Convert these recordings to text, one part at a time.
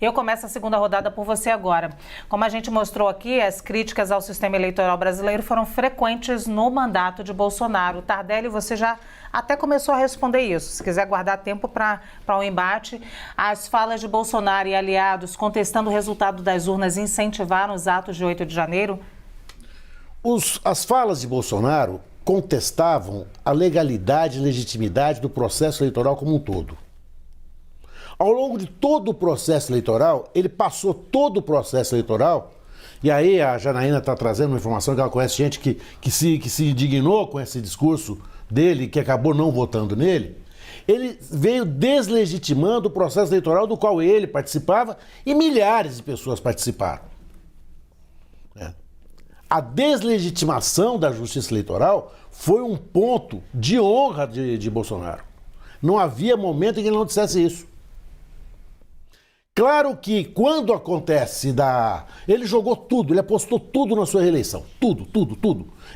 Eu começo a segunda rodada por você agora. Como a gente mostrou aqui, as críticas ao sistema eleitoral brasileiro foram frequentes no mandato de Bolsonaro. Tardelli, você já até começou a responder isso. Se quiser guardar tempo para um embate, as falas de Bolsonaro e aliados contestando o resultado das urnas incentivaram os atos de 8 de janeiro? As falas de Bolsonaro contestavam a legalidade e legitimidade do processo eleitoral como um todo. Ao longo de todo o processo eleitoral, ele passou todo o processo eleitoral, e aí a Janaína está trazendo uma informação que ela conhece gente que se indignou com esse discurso dele, que acabou não votando nele. Ele veio deslegitimando o processo eleitoral do qual ele participava e milhares de pessoas participaram. A deslegitimação da justiça eleitoral foi um ponto de honra de Bolsonaro. Não havia momento em que ele não dissesse isso. Claro que quando acontece ele jogou tudo, ele apostou tudo na sua reeleição. Tudo.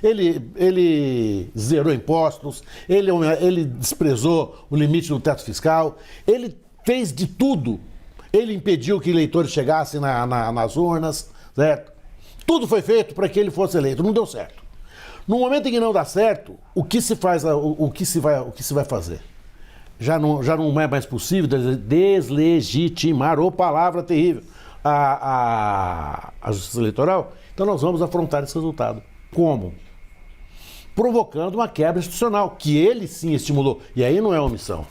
Ele zerou impostos, ele desprezou o limite do teto fiscal, ele fez de tudo. Ele impediu que eleitores chegassem nas urnas, certo? Tudo foi feito para que ele fosse eleito, não deu certo. No momento em que não dá certo, o que se vai fazer? Já não é mais possível deslegitimar, ou palavra terrível, a justiça eleitoral. Então nós vamos afrontar esse resultado. Como? Provocando uma quebra institucional, que ele sim estimulou. E aí não é omissão.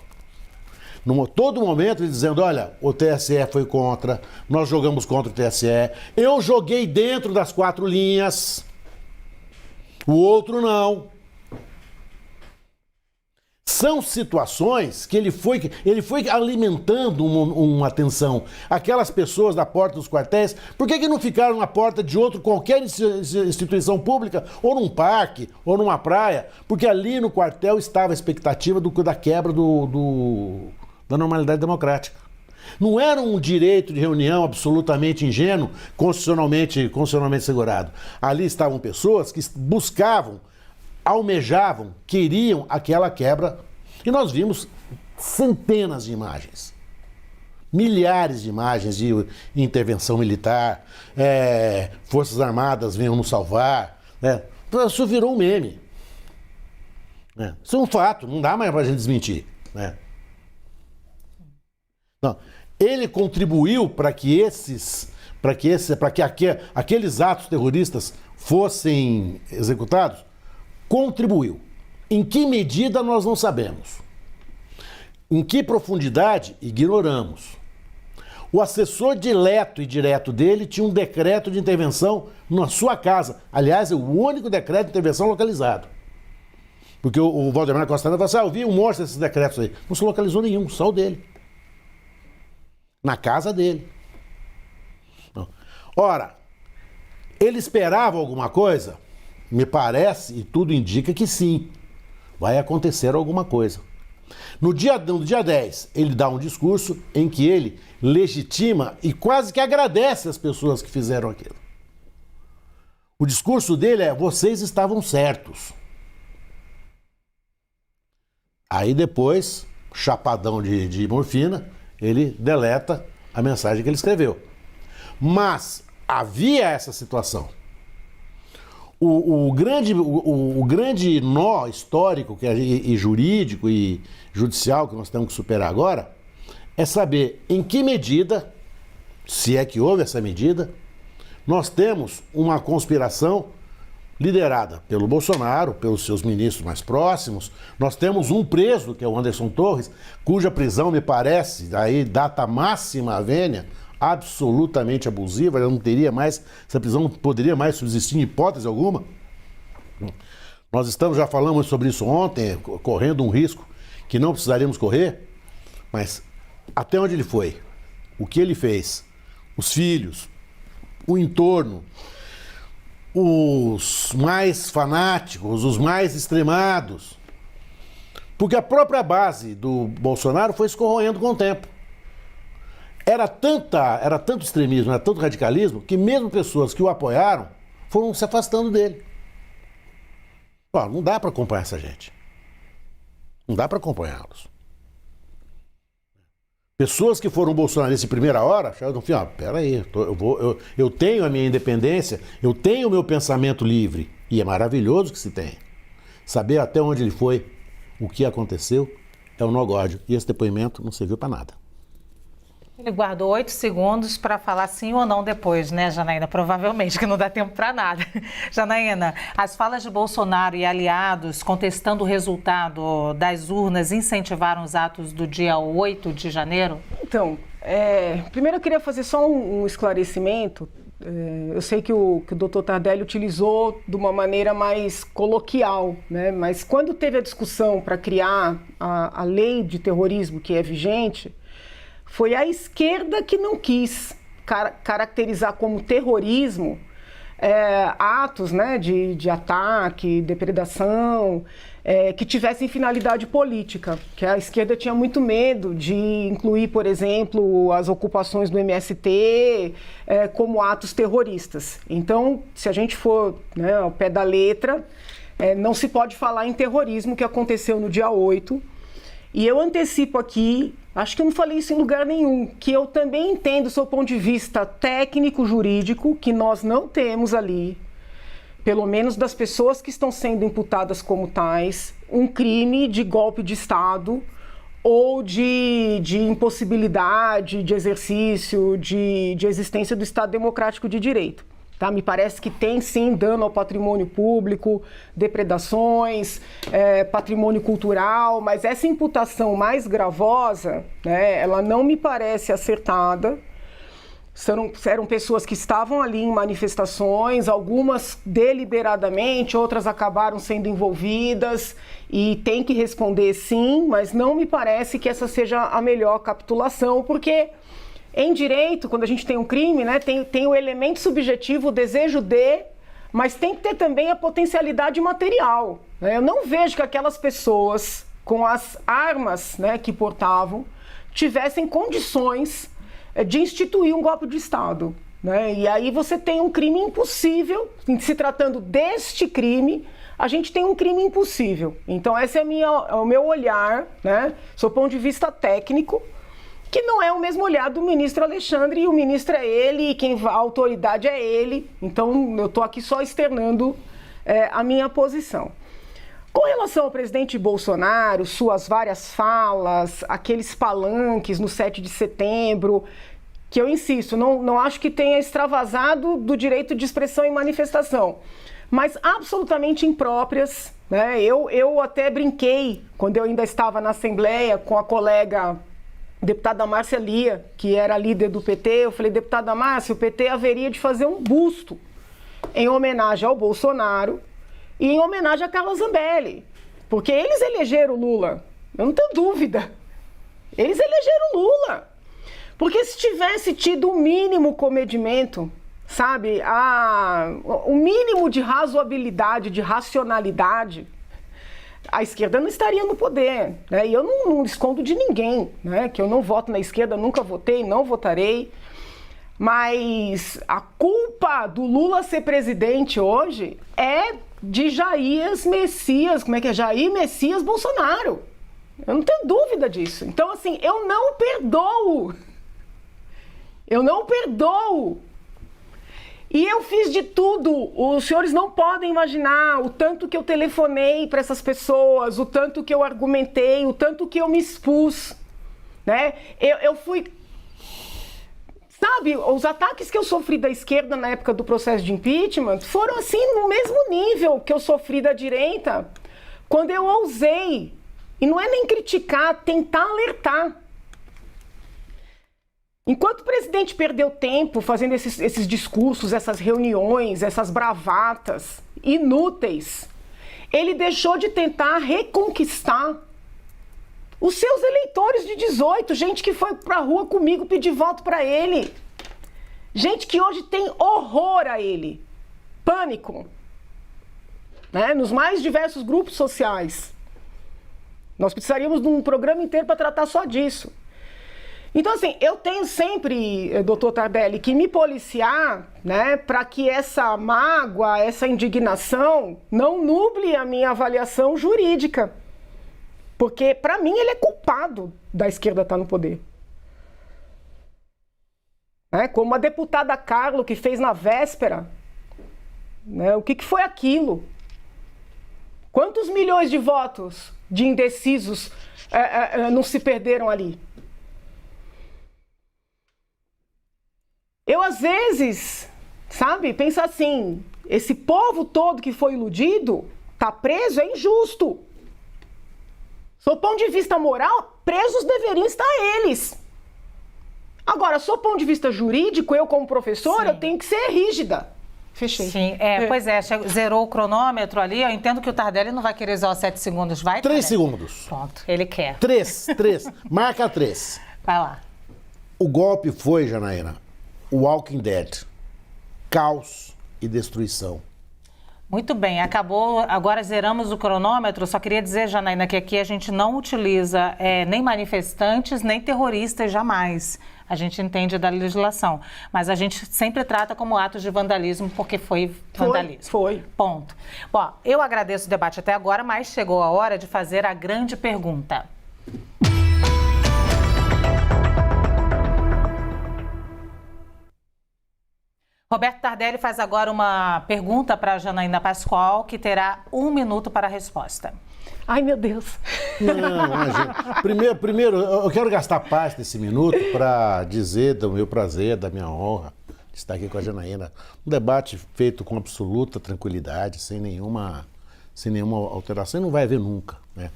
Todo momento ele dizendo, olha, o TSE foi contra, nós jogamos contra o TSE, eu joguei dentro das 4 linhas, o outro não. São situações que ele foi alimentando uma tensão. Aquelas pessoas da porta dos quartéis, por que não ficaram na porta de qualquer instituição pública, ou num parque, ou numa praia? Porque ali no quartel estava a expectativa da quebra da normalidade democrática. Não era um direito de reunião absolutamente ingênuo, constitucionalmente assegurado. Ali estavam pessoas que buscavam, almejavam, queriam aquela quebra. E nós vimos centenas de imagens, milhares de imagens de intervenção militar, Forças Armadas venham nos salvar. Isso virou um meme. Isso é um fato, não dá mais para a gente desmentir. Não. Ele contribuiu para que aqueles atos terroristas fossem executados? Contribuiu. Em que medida nós não sabemos. Em que profundidade? Ignoramos. O assessor direto e direto dele tinha um decreto de intervenção na sua casa. Aliás, é o único decreto de intervenção localizado. Porque o Valdemar Costa Neto falou assim, eu vi um monte desses decretos aí. Não se localizou nenhum, só o dele. Na casa dele. Ora, ele esperava alguma coisa? Me parece, e tudo indica que sim, vai acontecer alguma coisa. No dia 10, ele dá um discurso em que ele legitima e quase que agradece as pessoas que fizeram aquilo. O discurso dele é, vocês estavam certos. Aí depois, chapadão de morfina, ele deleta a mensagem que ele escreveu. Mas havia essa situação. O grande nó histórico e jurídico e judicial que nós temos que superar agora é saber em que medida, se é que houve essa medida, nós temos uma conspiração liderada pelo Bolsonaro, pelos seus ministros mais próximos. Nós temos um preso, que é o Anderson Torres, cuja prisão me parece, aí data máxima à vênia, absolutamente abusiva, não teria mais, essa prisão não poderia mais subsistir em hipótese alguma. Nós já falamos sobre isso ontem, correndo um risco que não precisaríamos correr, mas até onde ele foi? O que ele fez? Os filhos, o entorno, os mais fanáticos, os mais extremados. Porque a própria base do Bolsonaro foi se corroendo com o tempo. Era tanto extremismo, era tanto radicalismo, que mesmo pessoas que o apoiaram foram se afastando dele. Não dá para acompanhar essa gente. Não dá para acompanhá-los. Pessoas que foram bolsonaristas em primeira hora, acharam, peraí, eu tenho a minha independência, eu tenho o meu pensamento livre. E é maravilhoso que se tem. Saber até onde ele foi, o que aconteceu, é um nó-górdio. E esse depoimento não serviu para nada. Ele guardou 8 segundos para falar sim ou não depois, né, Janaína? Provavelmente, que não dá tempo para nada. Janaína, as falas de Bolsonaro e aliados contestando o resultado das urnas incentivaram os atos do dia 8 de janeiro? Então, primeiro eu queria fazer só um esclarecimento. Eu sei que o doutor Tardelli utilizou de uma maneira mais coloquial, né? Mas quando teve a discussão para criar a lei de terrorismo que é vigente, foi a esquerda que não quis caracterizar como terrorismo atos, né, de ataque, depredação, que tivessem finalidade política. Que a esquerda tinha muito medo de incluir, por exemplo, as ocupações do MST como atos terroristas. Então, se a gente for, né, ao pé da letra, não se pode falar em terrorismo, que aconteceu no dia 8. E eu antecipo aqui, acho que eu não falei isso em lugar nenhum, que eu também entendo do seu ponto de vista técnico-jurídico, que nós não temos ali, pelo menos das pessoas que estão sendo imputadas como tais, um crime de golpe de Estado ou de impossibilidade de exercício, de existência do Estado Democrático de Direito. Tá? Me parece que tem sim dano ao patrimônio público, depredações, patrimônio cultural, mas essa imputação mais gravosa, né, ela não me parece acertada. Eram pessoas que estavam ali em manifestações, algumas deliberadamente, outras acabaram sendo envolvidas e tem que responder sim, mas não me parece que essa seja a melhor capitulação, porque em direito, quando a gente tem um crime, né, tem o elemento subjetivo, o desejo de, mas tem que ter também a potencialidade material. Né? Eu não vejo que aquelas pessoas com as armas, né, que portavam tivessem condições de instituir um golpe de Estado. Né? E aí você tem um crime impossível, se tratando deste crime, a gente tem um crime impossível. Então esse é o meu olhar, né, do ponto de vista técnico, que não é o mesmo olhar do ministro Alexandre, e o ministro é ele, e a autoridade é ele. Então, eu estou aqui só externando a minha posição. Com relação ao presidente Bolsonaro, suas várias falas, aqueles palanques no 7 de setembro, que eu insisto, não acho que tenha extravasado do direito de expressão e manifestação, mas absolutamente impróprias. Né? Eu até brinquei, quando eu ainda estava na Assembleia, com a colega deputada Márcia Lia, que era líder do PT, eu falei, deputada Márcia, o PT haveria de fazer um busto em homenagem ao Bolsonaro e em homenagem a Carla Zambelli, porque eles elegeram o Lula, eu não tenho dúvida, eles elegeram o Lula, porque se tivesse tido o mínimo comedimento, sabe, o mínimo de razoabilidade, de racionalidade, a esquerda não estaria no poder, né? E eu não escondo de ninguém, né? Que eu não voto na esquerda, nunca votei, não votarei. Mas a culpa do Lula ser presidente hoje é de Jair Messias Bolsonaro. Eu não tenho dúvida disso. Então, assim, eu não perdoo. Eu não perdoo. E eu fiz de tudo, os senhores não podem imaginar o tanto que eu telefonei para essas pessoas, o tanto que eu argumentei, o tanto que eu me expus, né? Eu fui... Sabe, os ataques que eu sofri da esquerda na época do processo de impeachment foram assim no mesmo nível que eu sofri da direita, quando eu ousei, e não é nem criticar, tentar alertar. Enquanto o presidente perdeu tempo fazendo esses discursos, essas reuniões, essas bravatas inúteis, ele deixou de tentar reconquistar os seus eleitores de 18, gente que foi pra rua comigo pedir voto para ele, gente que hoje tem horror a ele, pânico, né? Nos mais diversos grupos sociais. Nós precisaríamos de um programa inteiro para tratar só disso. Então, assim, eu tenho sempre, doutor Tardelli, que me policiar, né, para que essa mágoa, essa indignação não nuble a minha avaliação jurídica. Porque, para mim, ele é culpado da esquerda estar no poder. né? Como a deputada Carla, que fez na véspera, né? O que foi aquilo? Quantos milhões de votos de indecisos não se perderam ali? Eu, às vezes, sabe, penso assim, esse povo todo que foi iludido, tá preso, é injusto. Do ponto de vista moral, presos deveriam estar eles. Agora, do ponto de vista jurídico, eu como professora, eu tenho que ser rígida. Fechei. Sim, pois é, zerou o cronômetro ali, eu entendo que o Tardelli não vai querer usar os 7 segundos, vai? 3 segundos. Pronto, ele quer. 3, marca 3. Vai lá. O golpe foi, Janaína, o Walking Dead. Caos e destruição. Muito bem, acabou, agora zeramos o cronômetro, só queria dizer, Janaína, que aqui a gente não utiliza nem manifestantes, nem terroristas, jamais. A gente entende da legislação, mas a gente sempre trata como atos de vandalismo, porque foi vandalismo. Foi. Ponto. Bom, eu agradeço o debate até agora, mas chegou a hora de fazer a grande pergunta. Roberto Tardelli faz agora uma pergunta para a Janaína Pascoal, que terá 1 minuto para a resposta. Ai, meu Deus. Não, primeiro, eu quero gastar parte desse minuto para dizer do meu prazer, da minha honra de estar aqui com a Janaína. Um debate feito com absoluta tranquilidade, sem nenhuma alteração, e não vai haver nunca, né?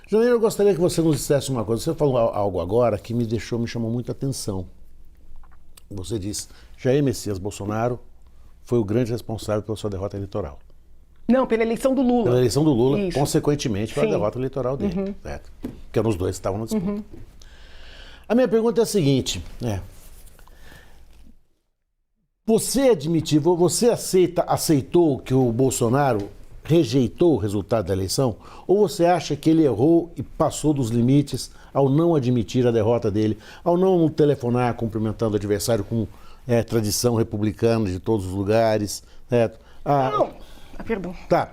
Janaína, eu gostaria que você nos dissesse uma coisa. Você falou algo agora que me chamou muita atenção. Você disse, Jair Messias Bolsonaro foi o grande responsável pela sua derrota eleitoral. Não, pela eleição do Lula. Pela eleição do Lula, Isso. Consequentemente, pela derrota eleitoral dele. Certo? Porque eram os dois que estavam na disputa. A minha pergunta é a seguinte, você aceitou que o Bolsonaro rejeitou o resultado da eleição? Ou você acha que ele errou e passou dos limites ao não admitir a derrota dele, ao não telefonar cumprimentando o adversário com tradição republicana de todos os lugares, certo? Perdão. Tá,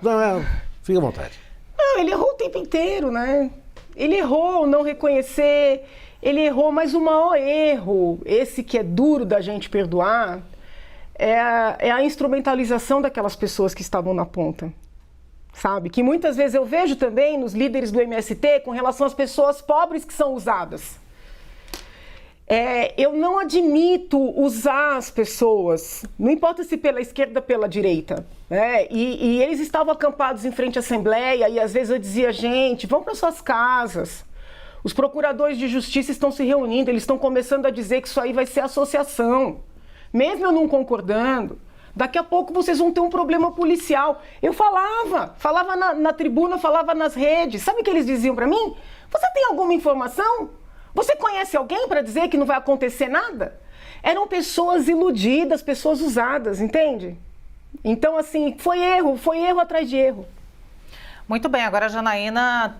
fica à vontade. Não, ele errou o tempo inteiro, né? Ele errou não reconhecer, ele errou, mas o maior erro, esse que é duro da gente perdoar, é a instrumentalização daquelas pessoas que estavam na ponta. Sabe? Que muitas vezes eu vejo também nos líderes do MST com relação às pessoas pobres que são usadas. Eu não admito usar as pessoas, não importa se pela esquerda ou pela direita. E eles estavam acampados em frente à Assembleia e às vezes eu dizia, gente, vão para suas casas. Os procuradores de justiça estão se reunindo, eles estão começando a dizer que isso aí vai ser associação. Mesmo eu não concordando, daqui a pouco vocês vão ter um problema policial. Eu falava na tribuna, falava nas redes. Sabe o que eles diziam para mim? Você tem alguma informação? Você conhece alguém para dizer que não vai acontecer nada? Eram pessoas iludidas, pessoas usadas, entende? Então, assim, foi erro atrás de erro. Muito bem, agora a Janaína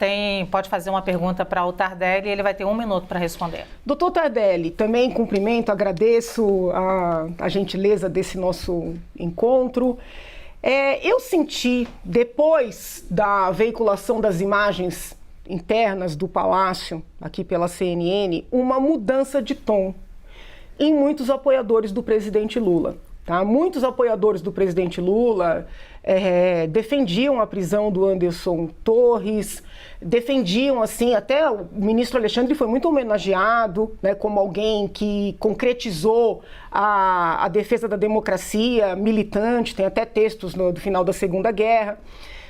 pode fazer uma pergunta para o Tardelli e ele vai ter 1 minuto para responder. Doutor Tardelli, também cumprimento, agradeço a gentileza desse nosso encontro. Eu senti, depois da veiculação das imagens internas do Palácio, aqui pela CNN, uma mudança de tom em muitos apoiadores do presidente Lula. Tá? Muitos apoiadores do presidente Lula defendiam a prisão do Anderson Torres, defendiam, assim, até o ministro Alexandre foi muito homenageado, né, como alguém que concretizou a defesa da democracia militante, tem até textos do final da Segunda Guerra.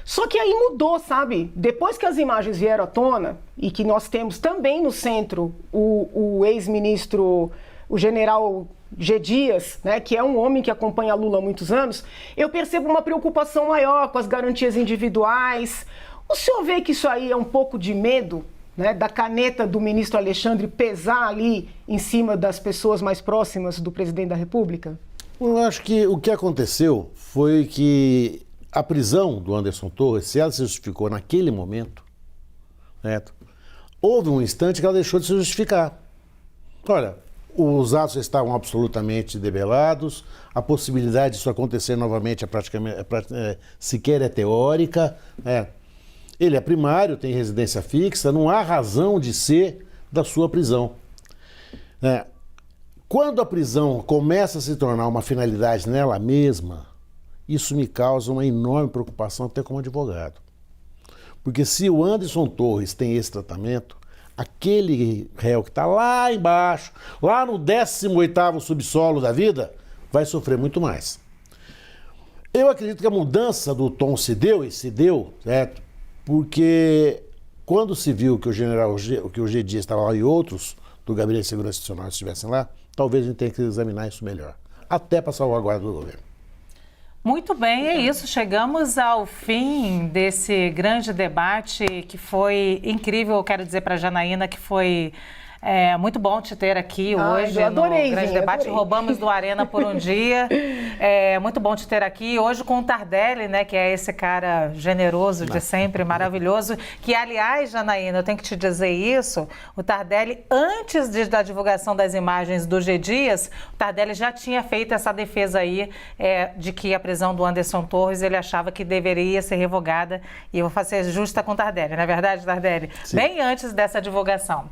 Só que aí mudou, sabe? Depois que as imagens vieram à tona, e que nós temos também no centro o ex-ministro, o general G. Dias, né, que é um homem que acompanha Lula há muitos anos, eu percebo uma preocupação maior com as garantias individuais. O senhor vê que isso aí é um pouco de medo, né, da caneta do ministro Alexandre pesar ali em cima das pessoas mais próximas do presidente da República? Eu acho que o que aconteceu foi que a prisão do Anderson Torres, se ela se justificou naquele momento, certo? Houve um instante que ela deixou de se justificar. Olha, os atos estavam absolutamente debelados, a possibilidade disso acontecer novamente sequer é teórica. Ele é primário, tem residência fixa, não há razão de ser da sua prisão. Quando a prisão começa a se tornar uma finalidade nela mesma, isso me causa uma enorme preocupação até como advogado. Porque se o Anderson Torres tem esse tratamento, aquele réu que está lá embaixo, lá no 18º subsolo da vida, vai sofrer muito mais. Eu acredito que a mudança do tom se deu, certo? Porque quando se viu que o G. Dias estava lá e outros do Gabinete de Segurança Institucional estivessem lá, talvez a gente tenha que examinar isso melhor, até para salvaguarda do governo. Muito bem, é isso. Chegamos ao fim desse grande debate que foi incrível. Eu quero dizer para a Janaína que foi muito bom te ter aqui hoje adorei, no grande debate. adorei. Roubamos do Arena por um dia. Muito bom te ter aqui hoje com o Tardelli, né, que é esse cara generoso de sempre, maravilhoso. Que, aliás, Janaína, eu tenho que te dizer isso, o Tardelli, antes da divulgação das imagens do G. Dias, o Tardelli já tinha feito essa defesa aí de que a prisão do Anderson Torres, ele achava que deveria ser revogada. E eu vou fazer justa com o Tardelli, não é verdade, Tardelli? Sim. Bem antes dessa divulgação.